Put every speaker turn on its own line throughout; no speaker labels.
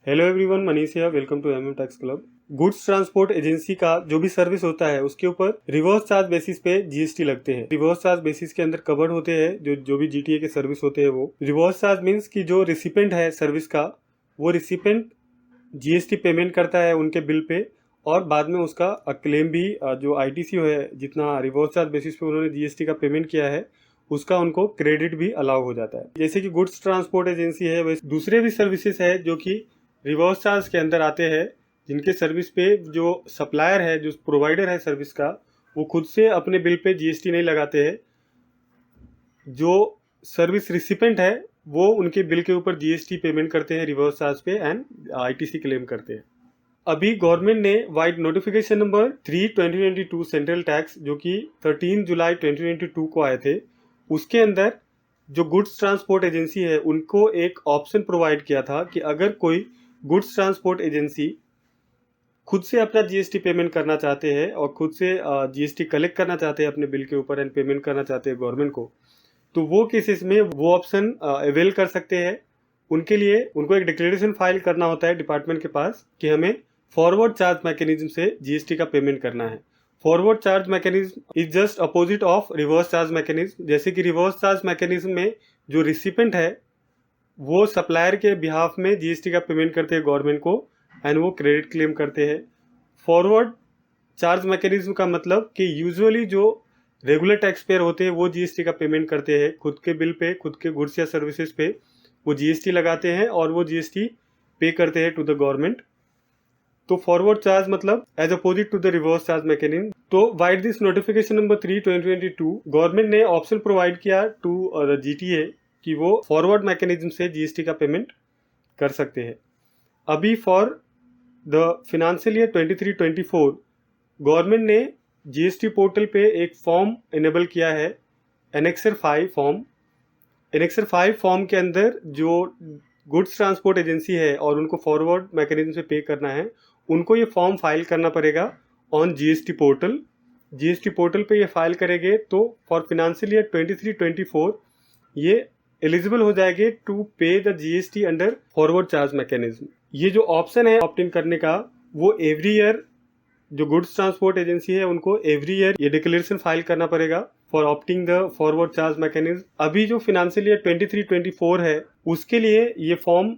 Hello everyone, Manish here, welcome to MM tax club. Goods transport agency का जो भी service होता है उसके ऊपर रिवर्स चार्ज बेसिस पे जीएसटी लगते हैं। रिवर्स चार्ज बेसिस के अंदर कवर्ड होते हैं जो भी जीटीए के सर्विस होते हैं। वो रिवर्स चार्ज मीन्स कि जो रिसिपेंट है सर्विस का, वो रिसिपेंट जीएसटी पेमेंट करता है उनके बिल पे, और बाद में उसका क्लेम भी जो आईटीसी है, जितना रिवर्स चार्ज बेसिस पे उन्होंने जीएसटी का पेमेंट किया है उसका उनको क्रेडिट भी अलाउ हो जाता है। जैसे कि गुड्स ट्रांसपोर्ट एजेंसी है, वैसे दूसरे भी सर्विसेज है जो कि रिवर्स चार्ज के अंदर आते हैं, जिनके सर्विस पे जो सप्लायर है, जो प्रोवाइडर है सर्विस का, वो खुद से अपने बिल पे जीएसटी नहीं लगाते हैं। जो सर्विस रिसिपेंट है वो उनके बिल के ऊपर जीएसटी पेमेंट करते हैं रिवर्स चार्ज पे एंड आईटीसी क्लेम करते हैं। अभी गवर्नमेंट ने wide notification number 3/2022 central tax, जो कि 13 जुलाई 2022 को आए थे, उसके अंदर जो गुड्स ट्रांसपोर्ट एजेंसी है उनको एक ऑप्शन प्रोवाइड किया था कि अगर कोई गुड्स ट्रांसपोर्ट एजेंसी खुद से अपना जीएसटी पेमेंट करना चाहते हैं और खुद से जीएसटी कलेक्ट करना चाहते हैं अपने बिल के ऊपर एंड पेमेंट करना चाहते हैं गवर्नमेंट को, तो वो केसेस में वो ऑप्शन अवेल कर सकते हैं। उनके लिए उनको एक डिक्लेरेशन फाइल करना होता है डिपार्टमेंट के पास कि हमें फॉरवर्ड चार्ज मैकेनिज्म से जीएसटी का पेमेंट करना है। Forward charge mechanism is just opposite of reverse charge mechanism. जैसे कि रिवर्स चार्ज मैकेनिज्म में जो रिसिपेंट है वो सप्लायर के बिहाफ में जीएसटी का पेमेंट करते हैं गवर्नमेंट को एंड वो क्रेडिट क्लेम करते हैं। फॉरवर्ड चार्ज मैकेनिज्म का मतलब कि यूजुअली जो रेगुलर टैक्स पेयर होते हैं वो जीएसटी का पेमेंट करते हैं खुद के बिल पे, खुद के गुड्स या सर्विसेज पे वो जीएसटी लगाते हैं और वो जीएसटी पे करते हैं टू द गवर्नमेंट। तो फॉरवर्ड चार्ज मतलब as opposite to the reverse charge mechanism. तो vide this notification number 3/2022 government ने ऑप्शन प्रोवाइड किया टू द जीटीए कि वो फॉरवर्ड मैकेनिज्म से जीएसटी का पेमेंट कर सकते हैं। अभी for the financial year 23-24 government ने जीएसटी पोर्टल पे एक फॉर्म इनेबल किया है, एनेक्सर 5 फॉर्म। एनेक्सर 5 फॉर्म के अंदर जो गुड्स ट्रांसपोर्ट एजेंसी है और उनको फॉरवर्ड मैकेनिज्म से पे करना है, उनको ये फॉर्म फाइल करना पड़ेगा on GST portal. GST portal पे ये फाइल करेंगे तो फॉर फाइनेंशियल ईयर 23-24 ये एलिजिबल हो जाएंगे टू पे the GST under forward charge mechanism. ये जो ऑप्शन है ऑप्ट इन करने का, वो एवरी ईयर जो गुड्स ट्रांसपोर्ट एजेंसी है उनको एवरी ईयर ये डिक्लेरेशन फाइल करना पड़ेगा for opting the forward charge mechanism. अभी जो फाइनेंशियल ईयर 23-24 है उसके लिए ये फॉर्म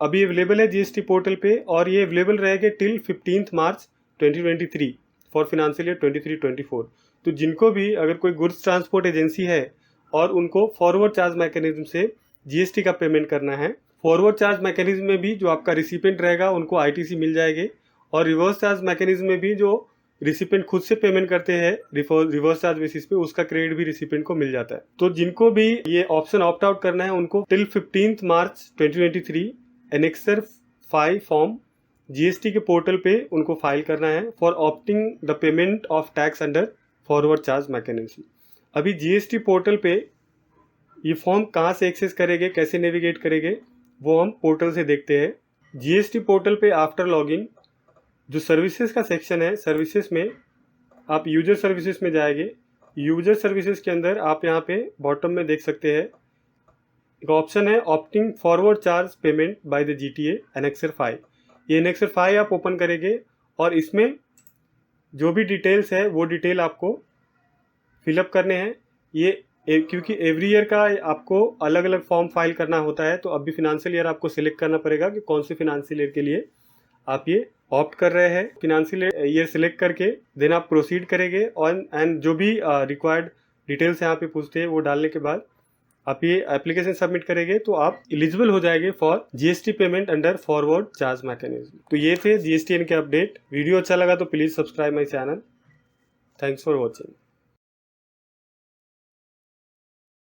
अभी अवेलेबल है जीएसटी पोर्टल पे, और ये अवेलेबल रहेगा till 15 March 2023 for financial year 23-24। तो जिनको भी अगर कोई गुड्स ट्रांसपोर्ट एजेंसी है और उनको फॉरवर्ड चार्ज मैकेनिज्म से जीएसटी का पेमेंट करना है, फॉरवर्ड चार्ज मैकेनिज्म में भी जो आपका रिसिपेंट रहेगा उनको आईटीसी मिल जाएगी, और रिवर्स चार्ज मैकेनिज्म में भी जो रिसिपेंट खुद से पेमेंट करते हैं रिवर्स चार्ज बेसिस पे, उसका क्रेडिट भी रिसिपेंट को मिल जाता है। तो जिनको भी ये ऑप्शन ऑप्ट आउट करना है उनको टिल 15 मार्च 2023 एनेक्सर 5 फॉर्म जीएसटी के पोर्टल पे उनको फाइल करना है for opting the payment of tax under forward charge mechanism. अभी जीएसटी पोर्टल पे ये फॉर्म कहाँ से एक्सेस करेंगे, कैसे नेविगेट करेंगे, वो हम पोर्टल से देखते हैं। जीएसटी पोर्टल पे आफ्टर लॉगिन जो सर्विसेज का सेक्शन है, सर्विसेज में आप यूजर सर्विसेज में जाएंगे। यूजर सर्विसेज के अंदर आप यहाँ पे बॉटम में देख सकते हैं एक ऑप्शन है opting forward charge payment by the GTA annexure 5। ये एनेक्सर 5 आप ओपन करेंगे और इसमें जो भी डिटेल्स है वो डिटेल आपको फिलअप करने हैं। ये क्योंकि एवरी ईयर का आपको अलग अलग फॉर्म फाइल करना होता है, तो अभी फाइनेंशियल ईयर आपको सिलेक्ट करना पड़ेगा कि कौन से फाइनेंशियल ईयर के लिए आप ये ऑप्ट कर रहे हैं। फाइनेंशियल ईयर सिलेक्ट करके देन आप प्रोसीड करेंगे और एंड जो भी रिक्वायर्ड डिटेल्स यहाँ पे पूछते हैं वो डालने के बाद आप ये एप्लीकेशन सबमिट करेंगे तो आप एलिजिबल हो जाएंगे for GST payment under forward charge mechanism. तो ये थे जीएसटीएन के अपडेट। वीडियो अच्छा लगा तो please subscribe my channel. Thanks for watching.